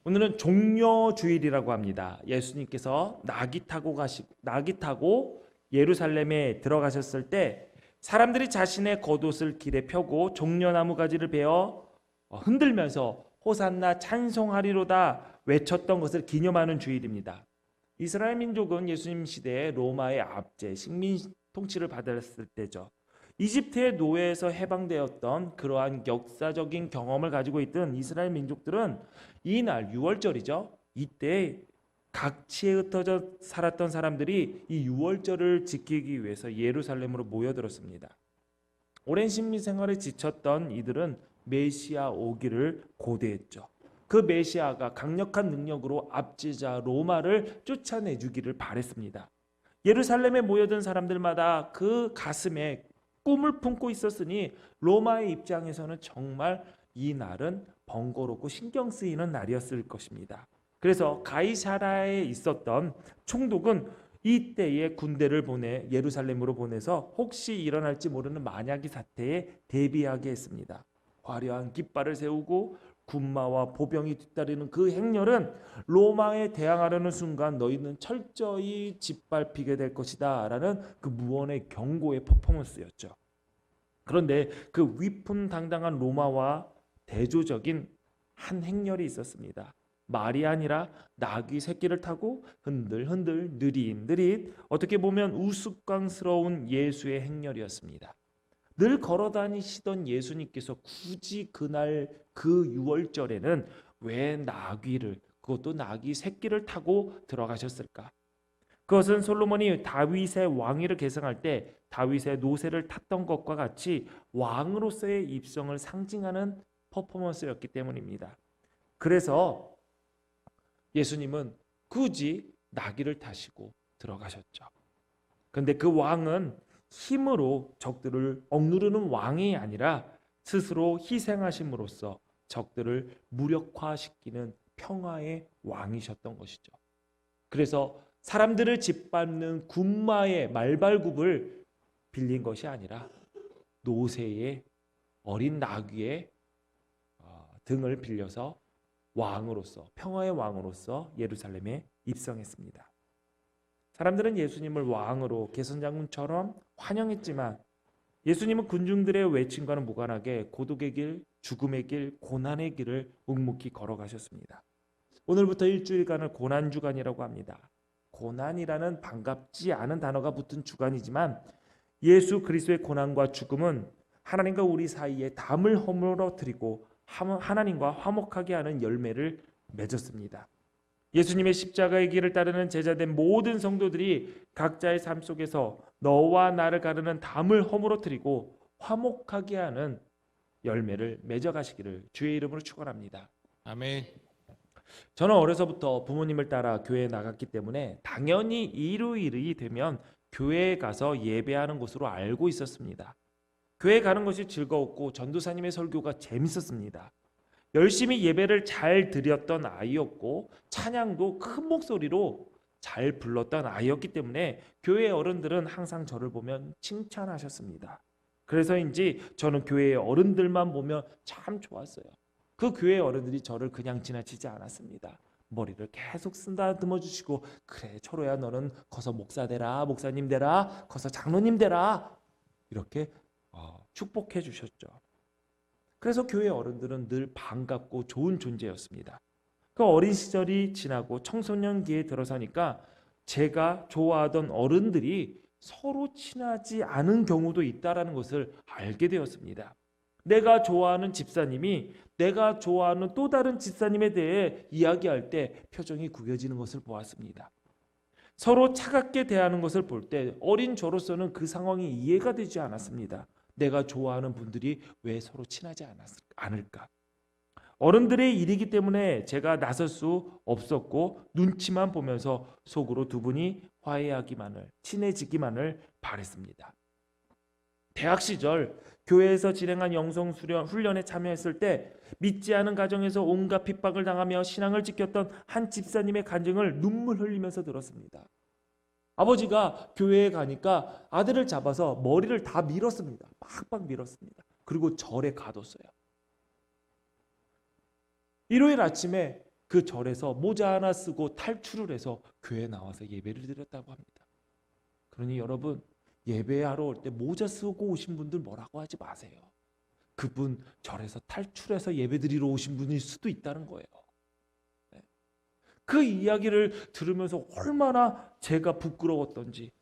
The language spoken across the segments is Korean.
오늘은 종려주일이라고 합니다. 예수님께서 나귀 타고 예루살렘에 들어가셨을 때 사람들이 자신의 겉옷을 길에 펴고 종려나무 가지를 베어 흔들면서 호산나 찬송하리로다 외쳤던 것을 기념하는 주일입니다. 이스라엘 민족은 예수님 시대에 로마의 압제, 식민 통치를 받았을 때죠. 이집트의 노예에서 해방되었던 그러한 역사적인 경험을 가지고 있던 이스라엘 민족들은 이날 6월절이죠. 이때 각지에 흩어져 살았던 사람들이 이 6월절을 지키기 위해서 예루살렘으로 모여들었습니다. 오랜 식민 생활에 지쳤던 이들은 메시아 오기를 고대했죠. 그 메시아가 강력한 능력으로 압제자 로마를 쫓아내주기를 바랬습니다. 예루살렘에 모여든 사람들마다 그 가슴에 꿈을 품고 있었으니 로마의 입장에서는 정말 이 날은 번거롭고 신경 쓰이는 날이었을 것입니다. 그래서 가이사라에 있었던 총독은 이때에 군대를 보내 예루살렘으로 보내서 혹시 일어날지 모르는 만약의 사태에 대비하게 했습니다. 화려한 깃발을 세우고 군마와 보병이 뒤따르는 그 행렬은 로마에 대항하려는 순간 너희는 철저히 짓밟히게 될 것이다 라는 그 무언의 경고의 퍼포먼스였죠. 그런데 그 위풍당당한 로마와 대조적인 한 행렬이 있었습니다. 말이 아니라 나귀 새끼를 타고 흔들흔들 느릿느릿 어떻게 보면 우스꽝스러운 예수의 행렬이었습니다. 늘 걸어다니시던 예수님께서 굳이 그날 그 6월절에는 왜 나귀를, 그것도 나귀 새끼를 타고 들어가셨을까? 그것은 솔로몬이 다윗의 왕위를 계승할 때 다윗의 노새를 탔던 것과 같이 왕으로서의 입성을 상징하는 퍼포먼스였기 때문입니다. 그래서 예수님은 굳이 나귀를 타시고 들어가셨죠. 그런데 그 왕은 힘으로 적들을 억누르는 왕이 아니라 스스로 희생하심으로써 적들을 무력화시키는 평화의 왕이셨던 것이죠. 그래서 사람들을 짓밟는 군마의 말발굽을 빌린 것이 아니라 노새의 어린 나귀의 등을 빌려서 왕으로서, 평화의 왕으로서 예루살렘에 입성했습니다. 사람들은 예수님을 왕으로 개선장군처럼 환영했지만 예수님은 군중들의 외침과는 무관하게 고독의 길, 죽음의 길, 고난의 길을 묵묵히 걸어가셨습니다. 오늘부터 일주일간을 고난주간이라고 합니다. 고난이라는 반갑지 않은 단어가 붙은 주간이지만 예수 그리스도의 고난과 죽음은 하나님과 우리 사이에 담을 허물어뜨리고 하나님과 화목하게 하는 열매를 맺었습니다. 예수님의 십자가의 길을 따르는 제자된 모든 성도들이 각자의 삶 속에서 너와 나를 가르는 담을 허물어뜨리고 화목하게 하는 열매를 맺어가시기를 주의 이름으로 축원합니다. 아멘. 저는 어려서부터 부모님을 따라 교회에 나갔기 때문에 당연히 일요일이 되면 교회에 가서 예배하는 곳으로 알고 있었습니다. 교회 가는 것이 즐거웠고 전도사님의 설교가 재밌었습니다. 열심히 예배를 잘 드렸던 아이였고 찬양도 큰 목소리로 잘 불렀던 아이였기 때문에 교회 어른들은 항상 저를 보면 칭찬하셨습니다. 그래서인지 저는 교회의 어른들만 보면 참 좋았어요. 그 교회 어른들이 저를 그냥 지나치지 않았습니다. 머리를 계속 쓰다듬어 주시고 그래 철호야 너는 거서 목사 되라, 목사님 되라, 거서 장로님 되라 이렇게 축복해 주셨죠. 그래서 교회 어른들은 늘 반갑고 좋은 존재였습니다. 그 어린 시절이 지나고 청소년기에 들어서니까 제가 좋아하던 어른들이 서로 친하지 않은 경우도 있다는 것을 알게 되었습니다. 내가 좋아하는 집사님이 내가 좋아하는 또 다른 집사님에 대해 이야기할 때 표정이 구겨지는 것을 보았습니다. 서로 차갑게 대하는 것을 볼 때 어린 저로서는 그 상황이 이해가 되지 않았습니다. 내가 좋아하는 분들이 왜 서로 친하지 않을까? 어른들의 일이기 때문에 제가 나설 수 없었고 눈치만 보면서 속으로 두 분이 화해하기만을, 친해지기만을 바랬습니다. 대학 시절 교회에서 진행한 영성 훈련에 참여했을 때 믿지 않은 가정에서 온갖 핍박을 당하며 신앙을 지켰던 한 집사님의 간증을 눈물 흘리면서 들었습니다. 아버지가 교회에 가니까 아들을 잡아서 머리를 다 밀었습니다. 빡빡 밀었습니다. 그리고 절에 가뒀어요. 일요일 아침에 그 절에서 모자 하나 쓰고 탈출을 해서 교회에 나와서 예배를 드렸다고 합니다. 그러니 여러분, 예배하러 올 때 모자 쓰고 오신 분들 뭐라고 하지 마세요. 그분 절에서 탈출해서 예배 드리러 오신 분일 수도 있다는 거예요. 네. 그 이야기를 들으면서 얼마나 제가 부끄러웠던지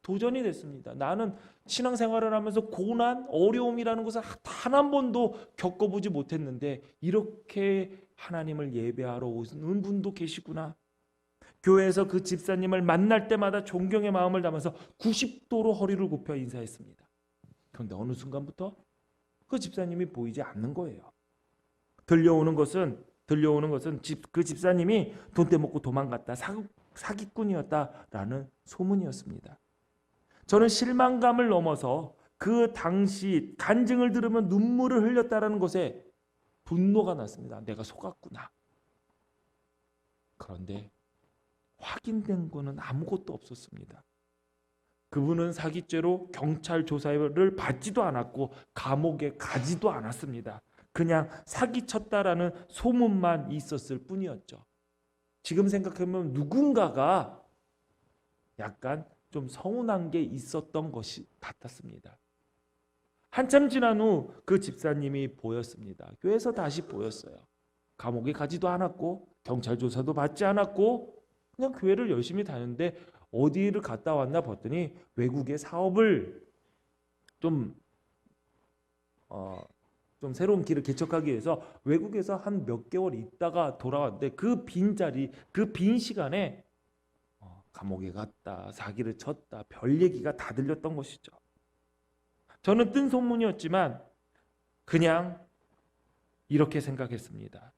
도전이 됐습니다. 나는 신앙생활을 하면서 고난, 어려움이라는 것을 단 한 번도 겪어보지 못했는데 이렇게 하나님을 예배하러 오는 분도 계시구나. 교회에서 그 집사님을 만날 때마다 존경의 마음을 담아서 90도로 허리를 굽혀 인사했습니다. 그런데 어느 순간부터 그 집사님이 보이지 않는 거예요. 들려오는 것은 그 집사님이 돈 떼먹고 도망갔다, 사기꾼이었다라는 소문이었습니다. 저는 실망감을 넘어서 그 당시 간증을 들으면 눈물을 흘렸다라는 것에 분노가 났습니다. 내가 속았구나. 그런데 확인된 거는 아무것도 없었습니다. 그분은 사기죄로 경찰 조사를 받지도 않았고 감옥에 가지도 않았습니다. 그냥 사기쳤다라는 소문만 있었을 뿐이었죠. 지금 생각하면 누군가가 약간 좀 서운한 게 있었던 것이 같았습니다. 한참 지난 후 그 집사님이 보였습니다. 교회에서 다시 보였어요. 감옥에 가지도 않았고 경찰 조사도 받지 않았고 그냥 교회를 열심히 다녔는데 어디를 갔다 왔나 봤더니 외국의 사업을 좀 새로운 길을 개척하기 위해서 외국에서 한 몇 개월 있다가 돌아왔는데 그 빈자리, 그 빈 시간에 감옥에 갔다, 사기를 쳤다, 별 얘기가 다 들렸던 것이죠. 저는 뜬 소문이었지만 그냥 이렇게 생각했습니다.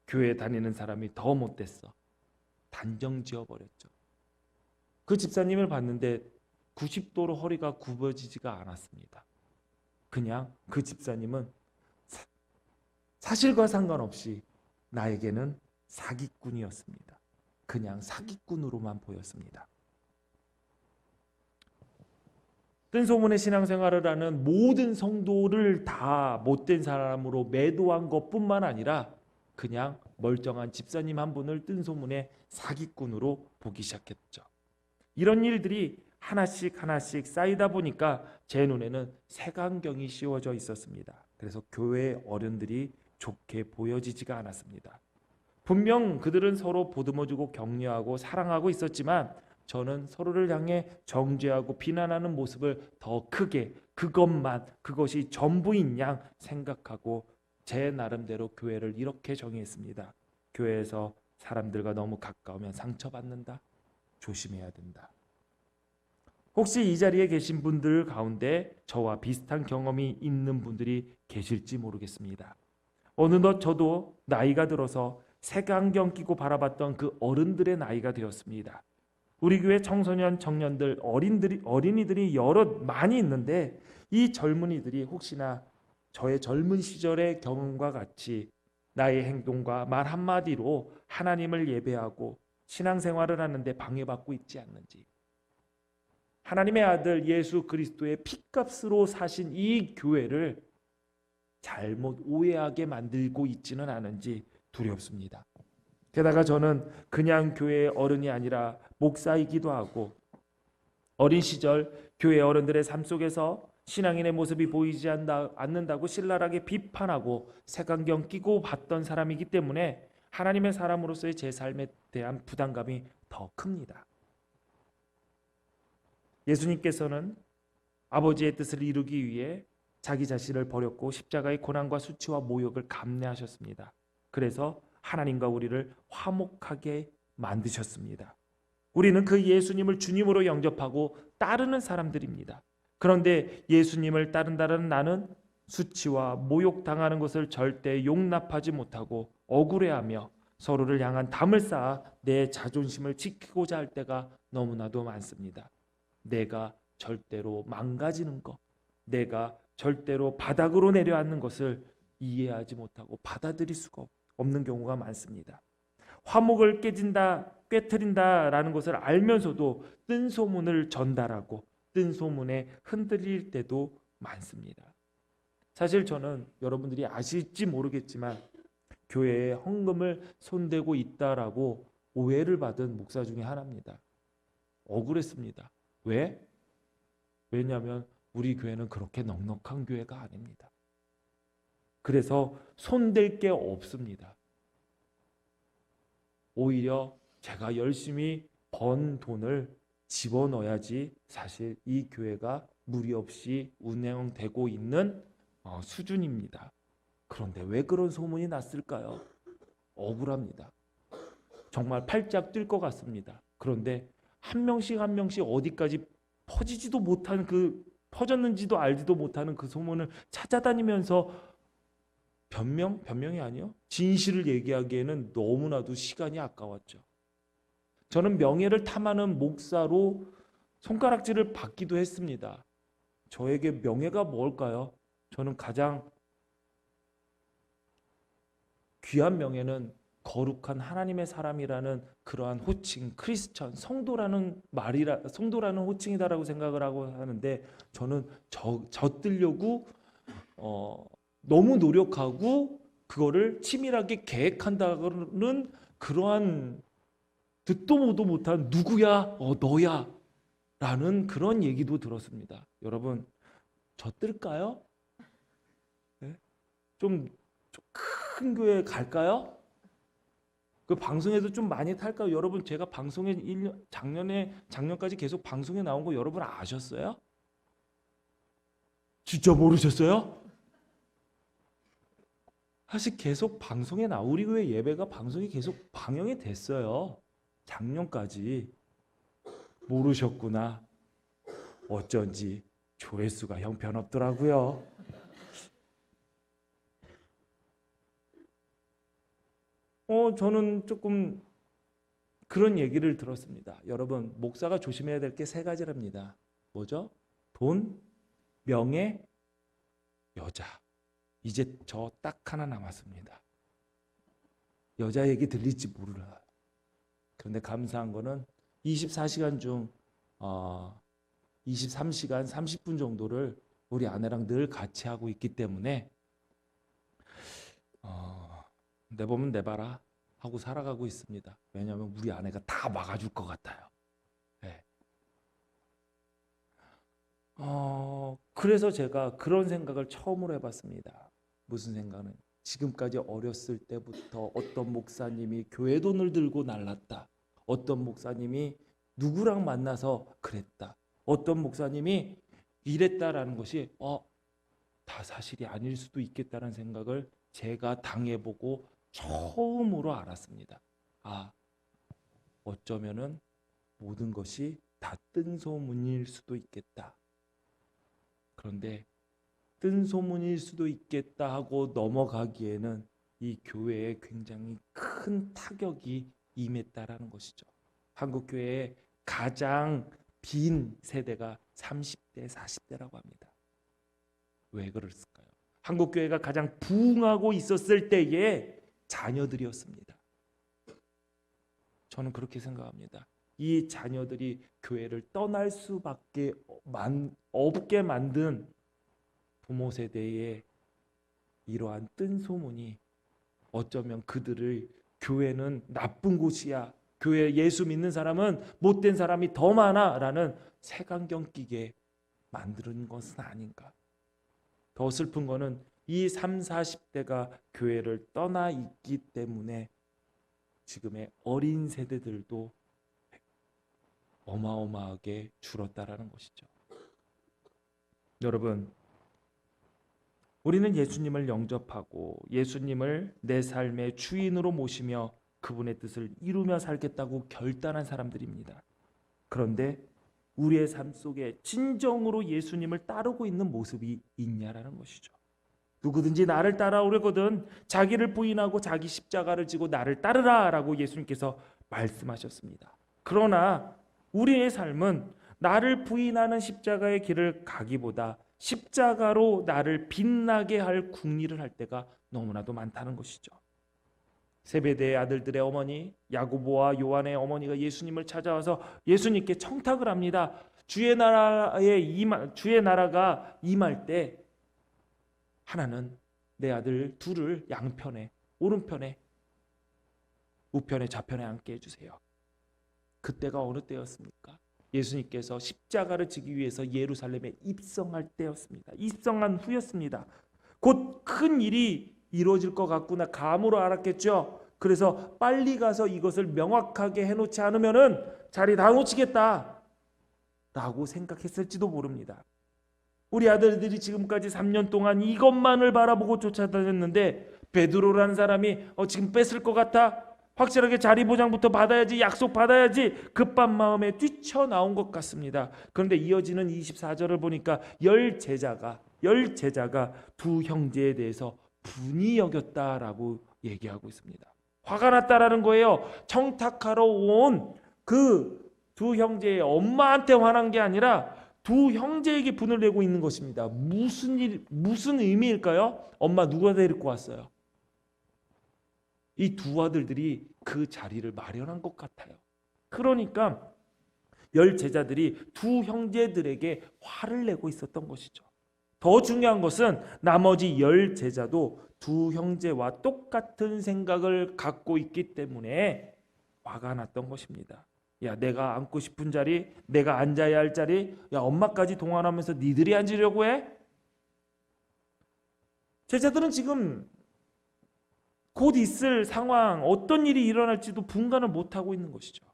교회 다니는 사람이 더 못됐어. 단정 지어버렸죠. 그 집사님을 봤는데 90도로 허리가 굽어지지가 않았습니다. 그냥 그 집사님은 사실과 상관없이 나에게는 사기꾼이었습니다. 그냥 사기꾼으로만 보였습니다. 뜬 소문의 신앙생활을 하는 모든 성도를 다 못된 사람으로 매도한 것뿐만 아니라 그냥 멀쩡한 집사님 한 분을 뜬 소문의 사기꾼으로 보기 시작했죠. 이런 일들이 하나씩 쌓이다 보니까 제 눈에는 색안경이 씌워져 있었습니다. 그래서 교회 어른들이 좋게 보여지지가 않았습니다. 분명 그들은 서로 보듬어주고 격려하고 사랑하고 있었지만 저는 서로를 향해 정죄하고 비난하는 모습을 더 크게 그것이 전부인 양 생각하고 제 나름대로 교회를 이렇게 정의했습니다. 교회에서 사람들과 너무 가까우면 상처받는다. 조심해야 된다. 혹시 이 자리에 계신 분들 가운데 저와 비슷한 경험이 있는 분들이 계실지 모르겠습니다. 어느덧 저도 나이가 들어서 색안경 끼고 바라봤던 그 어른들의 나이가 되었습니다. 우리 교회 청소년, 청년들, 어린이들이 여럿 많이 있는데 이 젊은이들이 혹시나 저의 젊은 시절의 경험과 같이 나의 행동과 말 한마디로 하나님을 예배하고 신앙생활을 하는데 방해받고 있지 않는지, 하나님의 아들 예수 그리스도의 핏값으로 사신 이 교회를 잘못 오해하게 만들고 있지는 않은지 두렵습니다. 게다가 저는 그냥 교회의 어른이 아니라 목사이기도 하고 어린 시절 교회 어른들의 삶 속에서 신앙인의 모습이 보이지 않는다고 신랄하게 비판하고 색안경 끼고 봤던 사람이기 때문에 하나님의 사람으로서의 제 삶에 대한 부담감이 더 큽니다. 예수님께서는 아버지의 뜻을 이루기 위해 자기 자신을 버렸고 십자가의 고난과 수치와 모욕을 감내하셨습니다. 그래서 하나님과 우리를 화목하게 만드셨습니다. 우리는 그 예수님을 주님으로 영접하고 따르는 사람들입니다. 그런데 예수님을 따른다는 나는 수치와 모욕당하는 것을 절대 용납하지 못하고 억울해하며 서로를 향한 담을 쌓아 내 자존심을 지키고자 할 때가 너무나도 많습니다. 내가 절대로 망가지는 것, 내가 절대로 바닥으로 내려앉는 것을 이해하지 못하고 받아들일 수가 없는 경우가 많습니다. 화목을 깨트린다라는 것을 알면서도 뜬 소문을 전달하고 뜬 소문에 흔들릴 때도 많습니다. 사실 저는 여러분들이 아실지 모르겠지만 교회의 헌금을 손대고 있다라고 오해를 받은 목사 중에 하나입니다. 억울했습니다. 왜? 왜냐하면 우리 교회는 그렇게 넉넉한 교회가 아닙니다. 그래서 손댈 게 없습니다. 오히려 제가 열심히 번 돈을 집어넣어야지 사실 이 교회가 무리 없이 운영되고 있는 수준입니다. 그런데 왜 그런 소문이 났을까요? 억울합니다. 정말 팔짝 뛸 것 같습니다. 그런데 한 명씩 한 명씩 어디까지 퍼지지도 못한 퍼졌는지도 알지도 못하는 그 소문을 찾아다니면서 변명이 아니요, 진실을 얘기하기에는 너무나도 시간이 아까웠죠. 저는 명예를 탐하는 목사로 손가락질을 받기도 했습니다. 저에게 명예가 뭘까요? 저는 가장 귀한 명예는 거룩한 하나님의 사람이라는 그러한 호칭, 크리스천, 성도라는 호칭이다라고 생각을 하고 하는데, 저는 젖들려고 너무 노력하고 그거를 치밀하게 계획한다는 그러한 듣도 보도 못한 누구야, 너야 라는 그런 얘기도 들었습니다. 여러분, 젖들까요? 네? 좀 큰 교회 갈까요? 그 방송에도 좀 많이 탈까요? 여러분, 제가 방송에 작년까지 계속 방송에 나온 거 여러분 아셨어요? 진짜 모르셨어요? 사실 계속 방송에 우리 교회 예배가 방송이 계속 방영이 됐어요. 작년까지. 모르셨구나. 어쩐지 조회수가 형편없더라고요. 저는 조금 그런 얘기를 들었습니다. 여러분, 목사가 조심해야 될 게 세 가지랍니다. 뭐죠? 돈, 명예, 여자. 이제 저 딱 하나 남았습니다. 여자 얘기 들릴지 모르라. 그런데 감사한 거는 24시간 중 23시간 30분 정도를 우리 아내랑 늘 같이 하고 있기 때문에 내보면 내봐라 하고 살아가고 있습니다. 왜냐하면 우리 아내가 다 막아줄 것 같아요. 네. 그래서 제가 그런 생각을 처음으로 해봤습니다. 무슨 생각은? 지금까지 어렸을 때부터 어떤 목사님이 교회 돈을 들고 날랐다. 어떤 목사님이 누구랑 만나서 그랬다. 어떤 목사님이 이랬다라는 것이 다 사실이 아닐 수도 있겠다는 생각을 제가 당해보고 처음으로 알았습니다. 어쩌면은 모든 것이 다 뜬소문일 수도 있겠다. 그런데 뜬소문일 수도 있겠다 하고 넘어가기에는 이 교회에 굉장히 큰 타격이 임했다라는 것이죠. 한국 교회의 가장 빈 세대가 30대, 40대라고 합니다. 왜 그랬을까요? 한국 교회가 가장 부흥하고 있었을 때의 자녀들이었습니다. 저는 그렇게 생각합니다. 이 자녀들이 교회를 떠날 수밖에 없게 만든 부모 세대의 이러한 뜬소문이 어쩌면 그들을 교회는 나쁜 곳이야, 교회 예수 믿는 사람은 못된 사람이 더 많아 라는 색안경 끼게 만드는 것은 아닌가. 더 슬픈 거는 이 30, 40대가 교회를 떠나 있기 때문에 지금의 어린 세대들도 어마어마하게 줄었다라는 것이죠. 여러분, 우리는 예수님을 영접하고 예수님을 내 삶의 주인으로 모시며 그분의 뜻을 이루며 살겠다고 결단한 사람들입니다. 그런데 우리의 삶 속에 진정으로 예수님을 따르고 있는 모습이 있냐라는 것이죠. 누구든지 나를 따라오려거든 자기를 부인하고 자기 십자가를 지고 나를 따르라 라고 예수님께서 말씀하셨습니다. 그러나 우리의 삶은 나를 부인하는 십자가의 길을 가기보다 십자가로 나를 빛나게 할 궁리를 할 때가 너무나도 많다는 것이죠. 세베대의 아들들의 어머니 야고보와 요한의 어머니가 예수님을 찾아와서 예수님께 청탁을 합니다. 주의 나라가 임할 때 하나는 내 아들 둘을 양편에, 오른편에, 우편에, 좌편에 앉게 해주세요. 그때가 어느 때였습니까? 예수님께서 십자가를 지기 위해서 예루살렘에 입성할 때였습니다. 입성한 후였습니다. 곧 큰 일이 이루어질 것 같구나 감으로 알았겠죠. 그래서 빨리 가서 이것을 명확하게 해놓지 않으면은 자리 다 놓치겠다 라고 생각했을지도 모릅니다. 우리 아들들이 지금까지 3년 동안 이것만을 바라보고 쫓아다녔는데 베드로라는 사람이 지금 뺏을 것 같아? 확실하게 자리 보장부터 받아야지, 약속 받아야지 급한 마음에 뛰쳐나온 것 같습니다. 그런데 이어지는 24절을 보니까 열 제자가 두 형제에 대해서 분이 여겼다라고 얘기하고 있습니다. 화가 났다라는 거예요. 청탁하러 온 그 두 형제의 엄마한테 화난 게 아니라 두 형제에게 분을 내고 있는 것입니다. 무슨 의미일까요? 엄마 누가 데리고 왔어요? 이 두 아들들이 그 자리를 마련한 것 같아요. 그러니까 열 제자들이 두 형제들에게 화를 내고 있었던 것이죠. 더 중요한 것은 나머지 열 제자도 두 형제와 똑같은 생각을 갖고 있기 때문에 화가 났던 것입니다. 야, 내가 앉고 싶은 자리, 내가 앉아야 할 자리, 야, 엄마까지 동원하면서 니들이 앉으려고 해? 제자들은 지금 곧 있을 상황, 어떤 일이 일어날지도 분간을 못하고 있는 것이죠.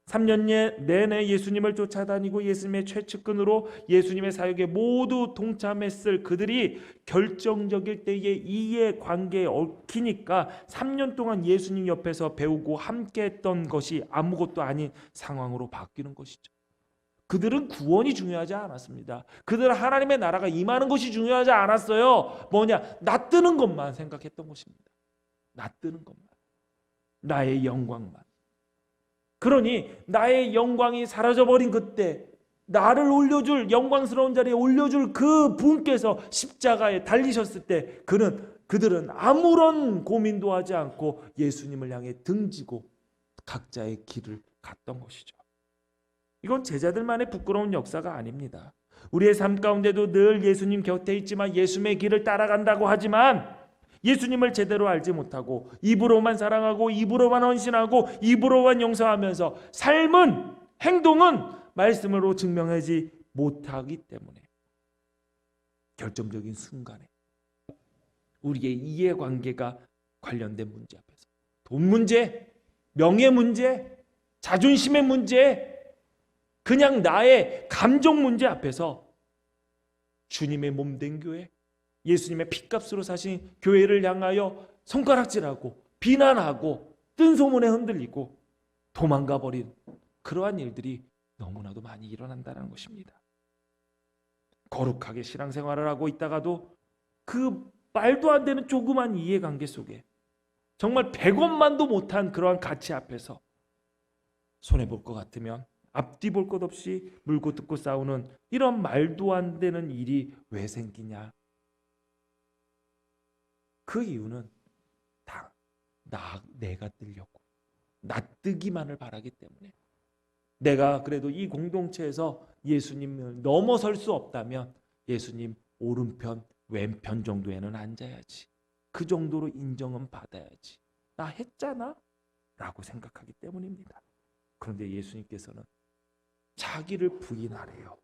3년 내내 예수님을 쫓아다니고 예수님의 최측근으로 예수님의 사역에 모두 동참했을 그들이 결정적일 때에 이해관계에 얽히니까 3년 동안 예수님 옆에서 배우고 함께했던 것이 아무것도 아닌 상황으로 바뀌는 것이죠. 그들은 구원이 중요하지 않았습니다. 그들은 하나님의 나라가 임하는 것이 중요하지 않았어요. 뭐냐? 나 뜨는 것만 생각했던 것입니다. 나 뜨는 것만. 나의 영광만. 그러니 나의 영광이 사라져버린 그때 나를 올려줄, 영광스러운 자리에 올려줄 그 분께서 십자가에 달리셨을 때 그들은 아무런 고민도 하지 않고 예수님을 향해 등지고 각자의 길을 갔던 것이죠. 이건 제자들만의 부끄러운 역사가 아닙니다. 우리의 삶 가운데도 늘 예수님 곁에 있지만 예수님의 길을 따라간다고 하지만 예수님을 제대로 알지 못하고 입으로만 사랑하고 입으로만 헌신하고 입으로만 용서하면서 삶은, 행동은 말씀으로 증명하지 못하기 때문에 결정적인 순간에 우리의 이해관계가 관련된 문제 앞에서 돈 문제, 명예 문제, 자존심의 문제, 그냥 나의 감정 문제 앞에서 주님의 몸된 교회, 예수님의 피값으로 사신 교회를 향하여 손가락질하고 비난하고 뜬 소문에 흔들리고 도망가 버린 그러한 일들이 너무나도 많이 일어난다는 것입니다. 거룩하게 신앙생활을 하고 있다가도 그 말도 안 되는 조그만 이해관계 속에 정말 100원만도 못한 그러한 가치 앞에서 손해볼 것 같으면 앞뒤 볼 것 없이 물고 뜯고 싸우는 이런 말도 안 되는 일이 왜 생기냐? 그 이유는 다 내가 뜨려고 낯뜨기만을 바라기 때문에 내가 그래도 이 공동체에서 예수님을 넘어설 수 없다면 예수님 오른편 왼편 정도에는 앉아야지, 그 정도로 인정은 받아야지, 나 했잖아 라고 생각하기 때문입니다. 그런데 예수님께서는 자기를 부인하래요.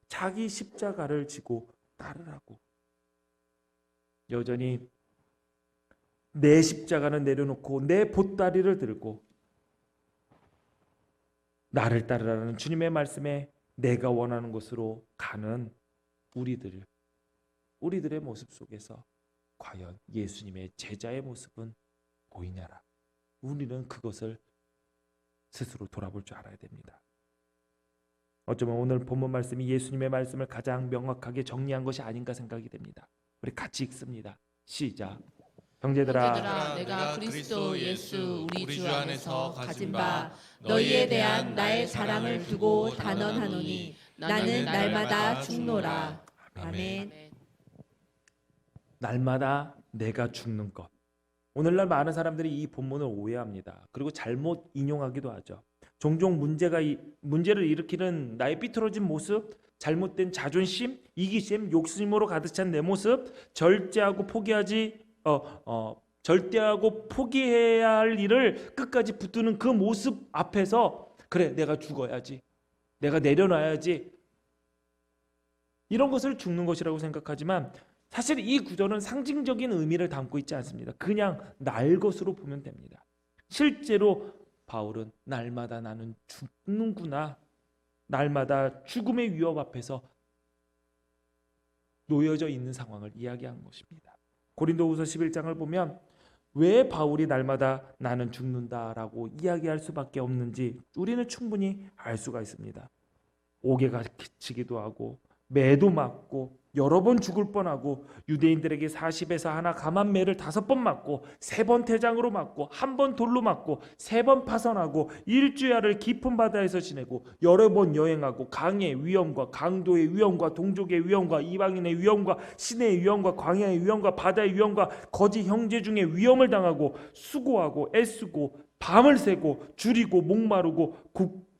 자기 십자가를 지고 따르라고. 여전히 내 십자가는 내려놓고 내 보따리를 들고 나를 따르라는 주님의 말씀에 내가 원하는 곳으로 가는 우리들의 모습 속에서 과연 예수님의 제자의 모습은 보이냐라. 우리는 그것을 스스로 돌아볼 줄 알아야 됩니다. 어쩌면 오늘 본문 말씀이 예수님의 말씀을 가장 명확하게 정리한 것이 아닌가 생각이 됩니다. 우리 같이 읽습니다. 시작. 형제들아, 내가 그리스도 예수 우리 주 안에서 가진 바 너희에 대한 나의 자랑을 두고 단언하노니 나는 날마다 죽노라. 아멘. 날마다 내가 죽는 것. 오늘날 많은 사람들이 이 본문을 오해합니다. 그리고 잘못 인용하기도 하죠. 종종 문제를 일으키는 나의 삐뚤어진 모습, 잘못된 자존심, 이기심, 욕심으로 가득 찬 내 모습, 절제하고 포기하지 절대하고 포기해야 할 일을 끝까지 붙드는 그 모습 앞에서 그래 내가 죽어야지, 내가 내려놔야지, 이런 것을 죽는 것이라고 생각하지만 사실 이 구절은 상징적인 의미를 담고 있지 않습니다. 그냥 날 것으로 보면 됩니다. 실제로 바울은 날마다 나는 죽는구나, 날마다 죽음의 위협 앞에서 놓여져 있는 상황을 이야기한 것입니다. 고린도후서 11장을 보면 왜 바울이 날마다 나는 죽는다라고 이야기할 수밖에 없는지 우리는 충분히 알 수가 있습니다. 옥에가 기치기도 하고 매도 맞고 여러 번 죽을 뻔하고 유대인들에게 40에서 하나 감한 매를 5번 맞고 3번 태장으로 맞고 1번 돌로 맞고 3번 파선하고 일주야를 깊은 바다에서 지내고 여러 번 여행하고 강의 위험과 강도의 위험과 동족의 위험과 이방인의 위험과 시내의 위험과 광야의 위험과 바다의 위험과 거짓 형제 중에 위험을 당하고 수고하고 애쓰고 밤을 새고 줄이고 목마르고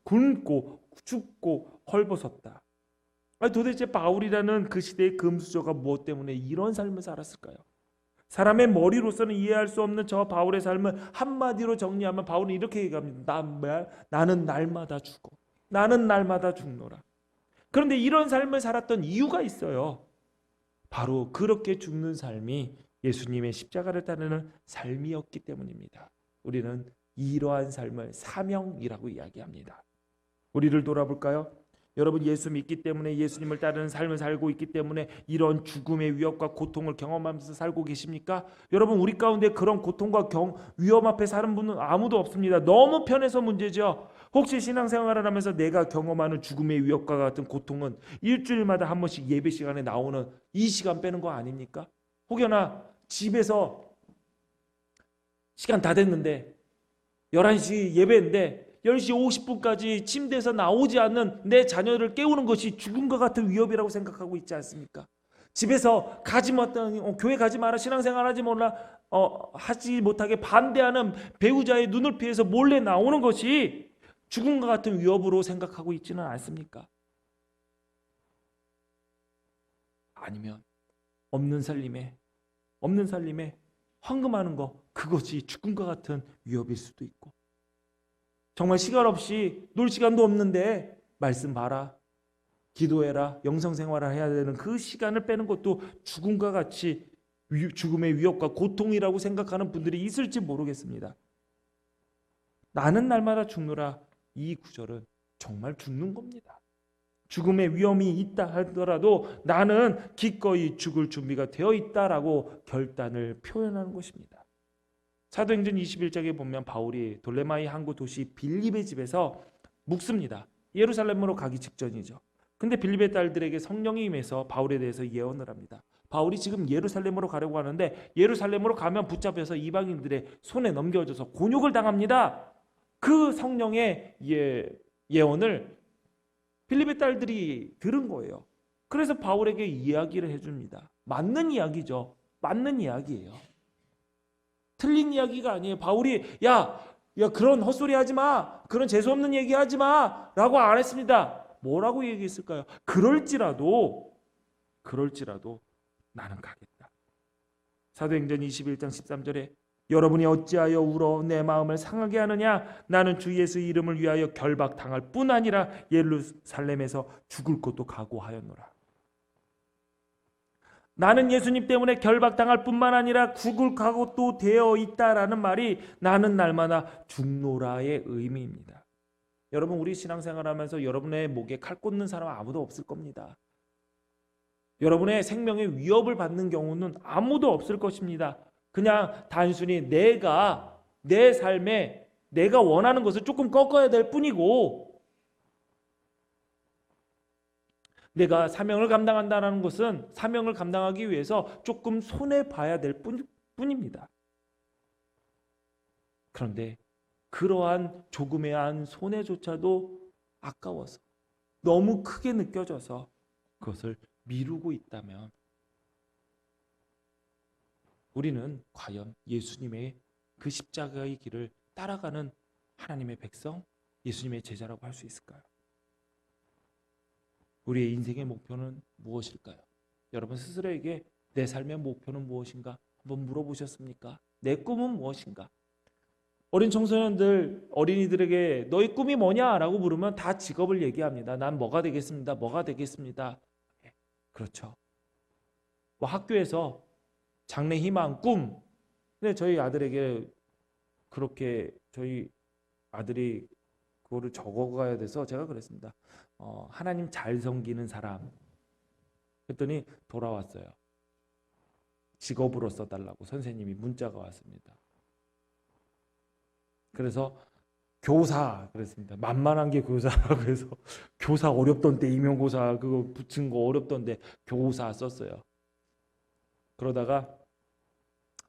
굶고 춥고 헐벗었다. 도대체 바울이라는 그 시대의 금수저가 무엇 때문에 이런 삶을 살았을까요? 사람의 머리로서는 이해할 수 없는 저 바울의 삶을 한마디로 정리하면 바울은 이렇게 얘기합니다. 나는 날마다 죽어. 나는 날마다 죽노라. 그런데 이런 삶을 살았던 이유가 있어요. 바로 그렇게 죽는 삶이 예수님의 십자가를 따르는 삶이었기 때문입니다. 우리는 이러한 삶을 사명이라고 이야기합니다. 우리를 돌아볼까요? 여러분, 예수 믿기 때문에, 예수님을 따르는 삶을 살고 있기 때문에 이런 죽음의 위협과 고통을 경험하면서 살고 계십니까? 여러분, 우리 가운데 그런 고통과 위험 앞에 사는 분은 아무도 없습니다. 너무 편해서 문제죠. 혹시 신앙생활을 하면서 내가 경험하는 죽음의 위협과 같은 고통은 일주일마다 한 번씩 예배 시간에 나오는 이 시간 빼는 거 아닙니까? 혹여나 집에서 시간 다 됐는데 11시 예배인데 10시 50분까지 침대에서 나오지 않는 내 자녀를 깨우는 것이 죽음과 같은 위협이라고 생각하고 있지 않습니까? 집에서 가지 못하는, 교회 가지 마라, 신앙생활 하지 못하게 반대하는 배우자의 눈을 피해서 몰래 나오는 것이 죽음과 같은 위협으로 생각하고 있지는 않습니까? 아니면 없는 살림에 헌금하는 거, 그것이 죽음과 같은 위협일 수도 있고, 정말 시간 없이 놀 시간도 없는데 말씀 봐라, 기도해라, 영성생활을 해야 되는 그 시간을 빼는 것도 죽음과 같이 죽음의 위협과 고통이라고 생각하는 분들이 있을지 모르겠습니다. 나는 날마다 죽노라, 이 구절은 정말 죽는 겁니다. 죽음의 위험이 있다 하더라도 나는 기꺼이 죽을 준비가 되어 있다라고 결단을 표현하는 것입니다. 사도행전 21장에 보면 바울이 돌레마이 항구 도시 빌립의 집에서 묵습니다. 예루살렘으로 가기 직전이죠. 근데 빌립의 딸들에게 성령이 임해서 바울에 대해서 예언을 합니다. 바울이 지금 예루살렘으로 가려고 하는데 예루살렘으로 가면 붙잡혀서 이방인들의 손에 넘겨져서 곤욕을 당합니다. 그 성령의 예언을 빌립의 딸들이 들은 거예요. 그래서 바울에게 이야기를 해줍니다. 맞는 이야기죠. 맞는 이야기예요. 틀린 이야기가 아니에요. 바울이 야 그런 헛소리 하지 마, 그런 재수없는 얘기 하지 마 라고 안 했습니다. 뭐라고 얘기했을까요? 그럴지라도 나는 가겠다. 사도행전 21장 13절에 여러분이 어찌하여 울어 내 마음을 상하게 하느냐, 나는 주 예수 이름을 위하여 결박당할 뿐 아니라 예루살렘에서 죽을 것도 각오하였노라. 나는 예수님 때문에 결박당할 뿐만 아니라 죽을 각오도 되어 있다라는 말이 나는 날마다 죽노라의 의미입니다. 여러분, 우리 신앙생활하면서 여러분의 목에 칼 꽂는 사람 아무도 없을 겁니다. 여러분의 생명의 위협을 받는 경우는 아무도 없을 것입니다. 그냥 단순히 내가 내 삶에 내가 원하는 것을 조금 꺾어야 될 뿐이고, 내가 사명을 감당한다는 것은 사명을 감당하기 위해서 조금 손해봐야 될 뿐입니다. 그런데 그러한 조금의 한 손해조차도 아까워서 너무 크게 느껴져서 그것을 미루고 있다면 우리는 과연 예수님의 그 십자가의 길을 따라가는 하나님의 백성, 예수님의 제자라고 할 수 있을까요? 우리의 인생의 목표는 무엇일까요? 여러분 스스로에게 내 삶의 목표는 무엇인가 한번 물어보셨습니까? 내 꿈은 무엇인가? 어린 청소년들, 어린이들에게 너희 꿈이 뭐냐라고 물으면 다 직업을 얘기합니다. 난 뭐가 되겠습니다. 뭐가 되겠습니다. 그렇죠. 뭐 학교에서 장래 희망, 꿈. 근데 저희 아들에게 그렇게 저희 아들이 그거를 적어가야 돼서 제가 그랬습니다. 하나님 잘 섬기는 사람. 그랬더니 돌아왔어요. 직업으로 써달라고 선생님이 문자가 왔습니다. 그래서 교사 그랬습니다. 만만한 게 교사라고 해서 교사 어렵던데 임용고사 그거 붙인 거 어렵던데 교사 썼어요. 그러다가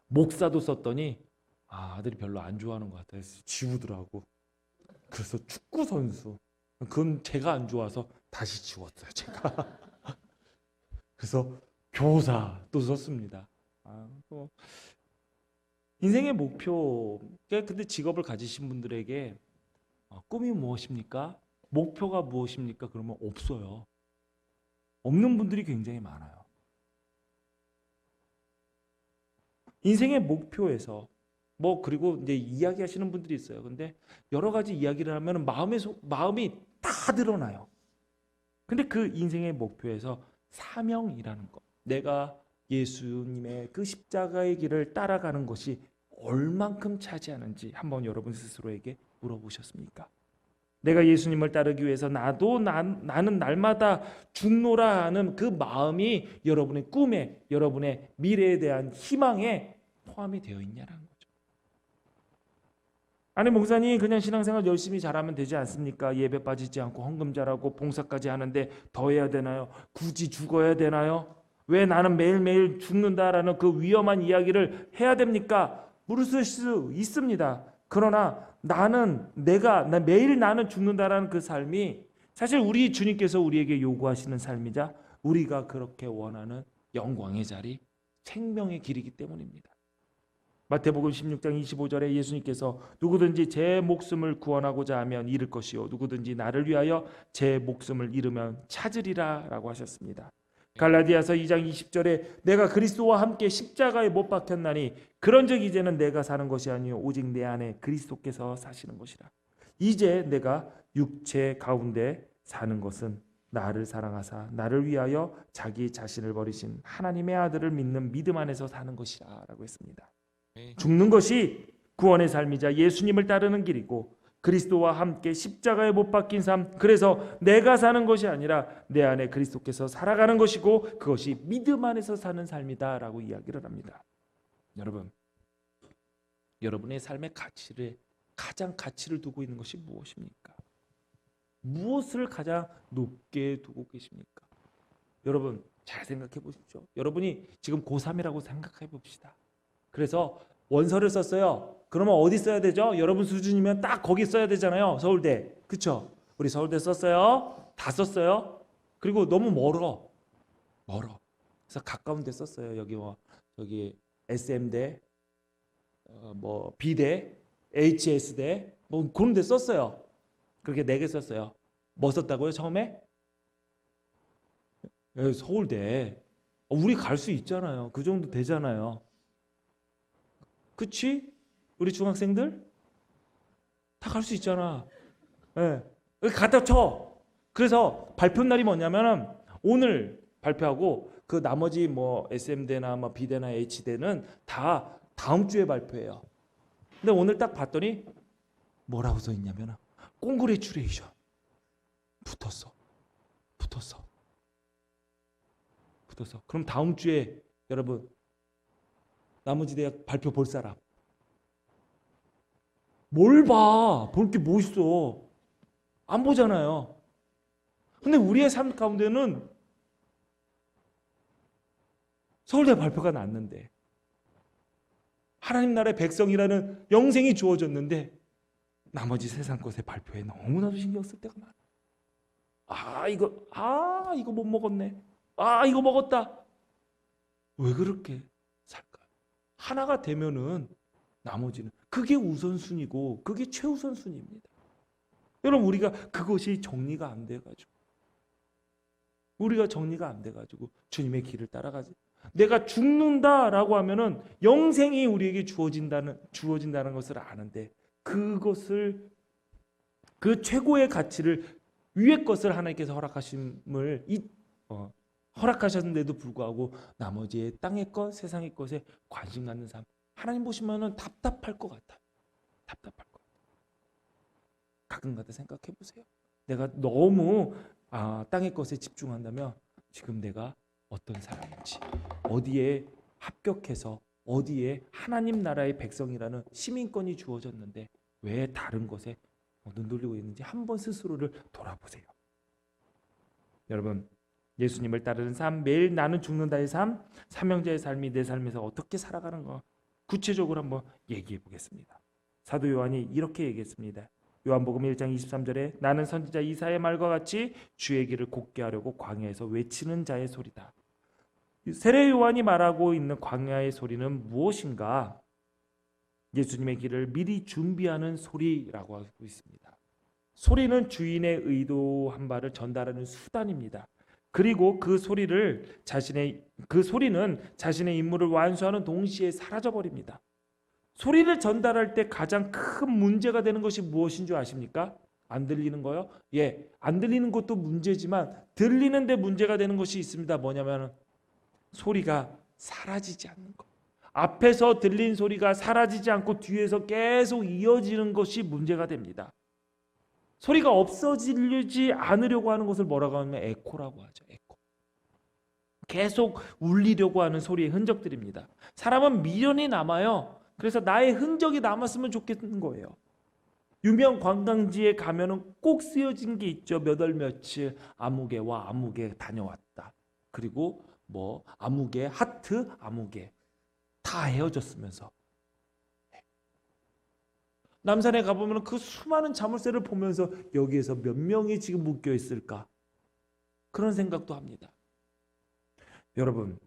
목사도 썼더니 아들이 별로 안 좋아하는 것 같아요. 지우더라고. 그래서 축구 선수. 그건 제가 안 좋아서 다시 지웠어요. 제가. 그래서 교사 또 썼습니다. 또 인생의 목표. 근데 직업을 가지신 분들에게 꿈이 무엇입니까? 목표가 무엇입니까? 그러면 없어요. 없는 분들이 굉장히 많아요. 인생의 목표에서 그리고 이제 이야기하시는 분들이 있어요. 근데 여러 가지 이야기를 하면 마음이 다 드러나요. 근데 그 인생의 목표에서 사명이라는 것, 내가 예수님의 그 십자가의 길을 따라가는 것이 얼만큼 차지하는지 한번 여러분 스스로에게 물어보셨습니까? 내가 예수님을 따르기 위해서 나는 날마다 죽노라 하는 그 마음이 여러분의 꿈에, 여러분의 미래에 대한 희망에 포함이 되어 있냐는 거죠. 아니 목사님 그냥 신앙생활 열심히 잘하면 되지 않습니까? 예배 빠지지 않고 헌금 잘하고 봉사까지 하는데 더 해야 되나요? 굳이 죽어야 되나요? 왜 나는 매일매일 죽는다라는 그 위험한 이야기를 해야 됩니까? 물으실 수 있습니다. 그러나 매일 나는 죽는다라는 그 삶이 사실 우리 주님께서 우리에게 요구하시는 삶이자 우리가 그렇게 원하는 영광의 자리, 생명의 길이기 때문입니다. 마태복음 16장 25절에 예수님께서 누구든지 제 목숨을 구원하고자 하면 잃을 것이요 누구든지 나를 위하여 제 목숨을 잃으면 찾으리라 라고 하셨습니다. 갈라디아서 2장 20절에 내가 그리스도와 함께 십자가에 못 박혔나니 그런즉 이제는 내가 사는 것이 아니요 오직 내 안에 그리스도께서 사시는 것이라. 이제 내가 육체 가운데 사는 것은 나를 사랑하사 나를 위하여 자기 자신을 버리신 하나님의 아들을 믿는 믿음 안에서 사는 것이라 라고 했습니다. 죽는 것이 구원의 삶이자 예수님을 따르는 길이고 그리스도와 함께 십자가에 못 박힌 삶, 그래서 내가 사는 것이 아니라 내 안에 그리스도께서 살아가는 것이고 그것이 믿음 안에서 사는 삶이다 라고 이야기를 합니다. 여러분, 여러분의 삶의 가장 가치를 두고 있는 것이 무엇입니까? 무엇을 가장 높게 두고 계십니까? 여러분 잘 생각해 보십시오. 여러분이 지금 고3이라고 생각해 봅시다. 그래서 원서를 썼어요. 그러면 어디 써야 되죠? 여러분 수준이면 딱 거기 써야 되잖아요. 서울대. 그렇죠? 우리 서울대 썼어요. 다 썼어요. 그리고 너무 멀어. 그래서 가까운 데 썼어요. 여기 SM대, B대, HS대 그런 데 썼어요. 그렇게 4개 썼어요. 뭐 썼다고요? 처음에? 서울대. 우리 갈 수 있잖아요. 그 정도 되잖아요. 그치? 우리 중학생들? 다 갈 수 있잖아. 갖다 쳐. 그래서 발표 날이 뭐냐면 오늘 발표하고 그 나머지 SM대나 B대나 H대는 다 다음 주에 발표해요. 근데 오늘 딱 봤더니 뭐라고 써 있냐면 콩그레츄레이션. 붙었어. 그럼 다음 주에 여러분 나머지 대학 발표 볼 사람? 뭘 봐? 볼 게 뭐 있어? 안 보잖아요. 근데 우리의 삶 가운데는 서울대 발표가 났는데 하나님 나라의 백성이라는 영생이 주어졌는데 나머지 세상 것의 발표에 너무나도 신경 쓸 때가 많아. 이거 못 먹었네. 이거 먹었다. 왜 그렇게 살까요? 하나가 되면은 나머지는 그게 우선순위고 그게 최우선순위입니다. 여러분 우리가 그것이 정리가 안 돼가지고 주님의 길을 따라가지 내가 죽는다라고 하면은 영생이 우리에게 주어진다는 것을 아는데 그것을 그 최고의 가치를 위의 것을 하나님께서 허락하셨는데도 불구하고 나머지의 땅의 것, 세상의 것에 관심 갖는 삶. 하나님 보시면은 답답할 것 같아요. 답답할 것 같아요. 가끔가다 생각해 보세요. 내가 너무 땅의 것에 집중한다면 지금 내가 어떤 사람인지, 어디에 합격해서 어디에 하나님 나라의 백성이라는 시민권이 주어졌는데 왜 다른 것에 눈 돌리고 있는지 한번 스스로를 돌아보세요. 여러분, 예수님을 따르는 삶, 매일 나는 죽는다의 삶, 사명자의 삶이 내 삶에서 어떻게 살아가는가 구체적으로 한번 얘기해 보겠습니다. 사도 요한이 이렇게 얘기했습니다. 요한복음 1장 23절에 나는 선지자 이사야의 말과 같이 주의 길을 곧게 하려고 광야에서 외치는 자의 소리다. 세례 요한이 말하고 있는 광야의 소리는 무엇인가? 예수님의 길을 미리 준비하는 소리라고 하고 있습니다. 소리는 주인의 의도한 바를 전달하는 수단입니다. 그리고 그 소리는 자신의 임무를 완수하는 동시에 사라져 버립니다. 소리를 전달할 때 가장 큰 문제가 되는 것이 무엇인 줄 아십니까? 안 들리는 거요? 예, 안 들리는 것도 문제지만 들리는데 문제가 되는 것이 있습니다. 뭐냐면 소리가 사라지지 않는 것. 앞에서 들린 소리가 사라지지 않고 뒤에서 계속 이어지는 것이 문제가 됩니다. 소리가 없어지지 않으려고 하는 것을 뭐라고 하면 에코라고 하죠. 에코. 계속 울리려고 하는 소리의 흔적들입니다. 사람은 미련이 남아요. 그래서 나의 흔적이 남았으면 좋겠는 거예요. 유명 관광지에 가면은 꼭 쓰여진 게 있죠. 몇 월 며칠 아무개와 아무개 다녀왔다. 그리고 뭐 아무개 하트 아무개 다 헤어졌으면서 남산에 가보면 그 수많은 자물쇠를 보면서 여기에서 몇 명이 지금 묶여 있을까 그런 생각도 합니다. 여러분,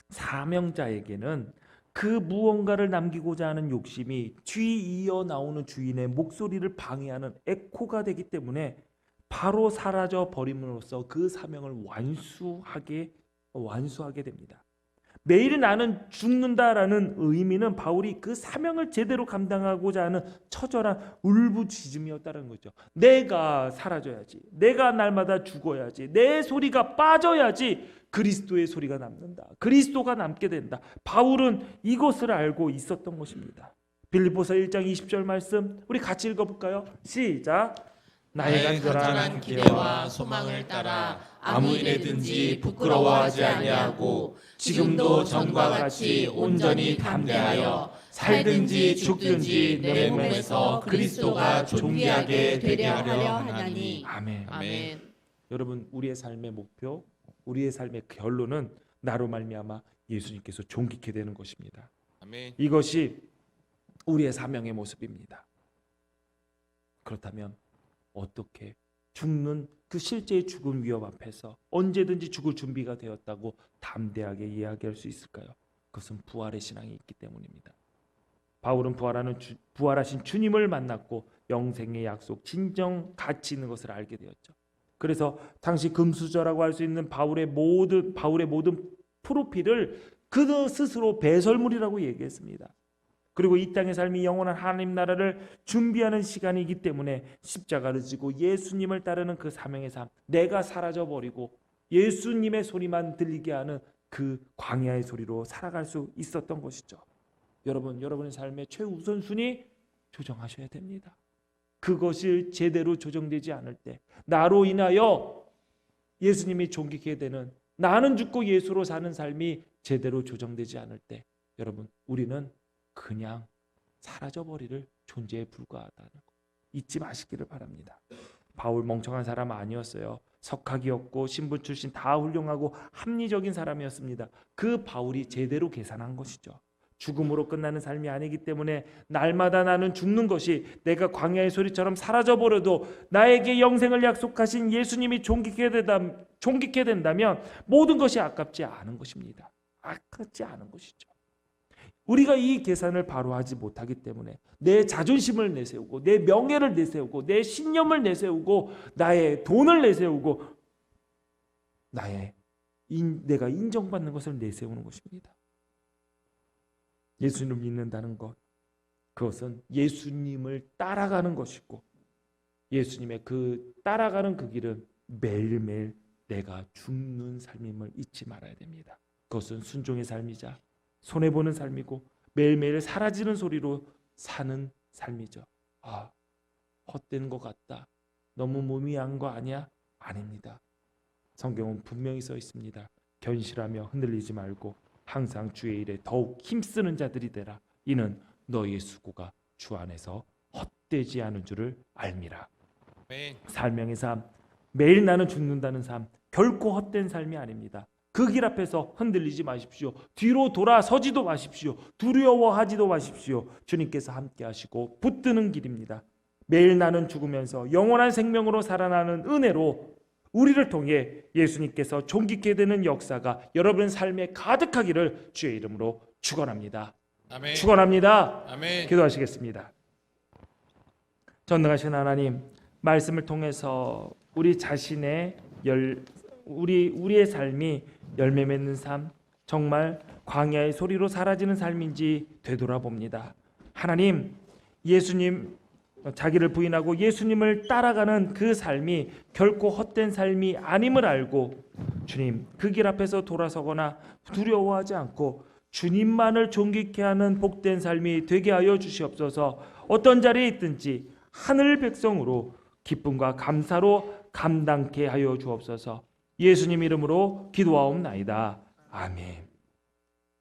사명자에게는 그 무언가를 남기고자 하는 욕심이 뒤이어 나오는 주인의 목소리를 방해하는 에코가 되기 때문에 바로 사라져 버림으로써 그 사명을 완수하게 됩니다. 매일 나는 죽는다라는 의미는 바울이 그 사명을 제대로 감당하고자 하는 처절한 울부짖음이었다는 거죠. 내가 사라져야지, 내가 날마다 죽어야지, 내 소리가 빠져야지 그리스도의 소리가 남는다. 그리스도가 남게 된다. 바울은 이것을 알고 있었던 것입니다. 빌립보서 1장 20절 말씀 우리 같이 읽어볼까요? 시작. 나의 간절한 기대와 소망을 따라 아무 일에든지 부끄러워하지 아니하고 지금도 전과 같이 온전히 담대하여 살든지 죽든지 내 몸에서 그리스도가 존귀하게 되게 하려 하나니. 아멘. 아멘. 여러분, 우리의 삶의 목표, 우리의 삶의 결론은 나로 말미암아 예수님께서 존귀케 되는 것입니다. 아멘. 이것이 우리의 사명의 모습입니다. 그렇다면 어떻게 죽는 그 실제의 죽음 위협 앞에서 언제든지 죽을 준비가 되었다고 담대하게 이야기할 수 있을까요? 그것은 부활의 신앙이 있기 때문입니다. 바울은 부활하신 주님을 만났고 영생의 약속, 진정 가치 있는 것을 알게 되었죠. 그래서 당시 금수저라고 할 수 있는 바울의 모든 프로필을 그 스스로 배설물이라고 얘기했습니다. 그리고 이 땅의 삶이 영원한 하나님 나라를 준비하는 시간이기 때문에 십자가를 지고 예수님을 따르는 그 사명의 삶, 내가 사라져버리고 예수님의 소리만 들리게 하는 그 광야의 소리로 살아갈 수 있었던 것이죠. 여러분의 삶의 최우선순위 조정하셔야 됩니다. 그것이 제대로 조정되지 않을 때, 나로 인하여 예수님이 존귀케 되는, 나는 죽고 예수로 사는 삶이 제대로 조정되지 않을 때, 여러분, 우리는 그냥 사라져버릴 존재에 불과하다는 거 잊지 마시기를 바랍니다. 바울 멍청한 사람 아니었어요. 석학이었고 신분 출신 다 훌륭하고 합리적인 사람이었습니다. 그 바울이 제대로 계산한 것이죠. 죽음으로 끝나는 삶이 아니기 때문에 날마다 나는 죽는 것이, 내가 광야의 소리처럼 사라져버려도 나에게 영생을 약속하신 예수님이 존귀케 된다면 모든 것이 아깝지 않은 것입니다. 아깝지 않은 것이죠. 우리가 이 계산을 바로 하지 못하기 때문에 내 자존심을 내세우고 내 명예를 내세우고 내 신념을 내세우고 나의 돈을 내세우고 나의 내가 인정받는 것을 내세우는 것입니다. 예수님을 믿는다는 것, 그것은 예수님을 따라가는 것이고, 예수님의 그 따라가는 그 길은 매일매일 내가 죽는 삶임을 잊지 말아야 됩니다. 그것은 순종의 삶이자 손해보는 삶이고 매일매일 사라지는 소리로 사는 삶이죠. 아, 헛된 것 같다. 너무 무미한 거 아니야? 아닙니다. 성경은 분명히 써 있습니다. 견실하며 흔들리지 말고 항상 주의 일에 더욱 힘쓰는 자들이 되라. 이는 너희의 수고가 주 안에서 헛되지 않은 줄을 알미라. 삶명의 삶, 매일 나는 죽는다는 삶, 결코 헛된 삶이 아닙니다. 그 길 앞에서 흔들리지 마십시오. 뒤로 돌아서지도 마십시오. 두려워하지도 마십시오. 주님께서 함께 하시고 붙드는 길입니다. 매일 나는 죽으면서 영원한 생명으로 살아나는 은혜로 우리를 통해 예수님께서 존귀케 되는 역사가 여러분 삶에 가득하기를 주의 이름으로 축원합니다. 아멘. 축원합니다. 아멘. 기도하시겠습니다. 전능하신 하나님, 말씀을 통해서 우리 자신의 우리의 삶이 열매 맺는 삶, 정말 광야의 소리로 사라지는 삶인지 되돌아봅니다. 하나님, 예수님 자기를 부인하고 예수님을 따라가는 그 삶이 결코 헛된 삶이 아님을 알고 주님 그 길 앞에서 돌아서거나 두려워하지 않고 주님만을 존귀케 하는 복된 삶이 되게 하여 주시옵소서. 어떤 자리에 있든지 하늘 백성으로 기쁨과 감사로 감당케 하여 주옵소서. 예수님 이름으로 기도하옵나이다. 아멘.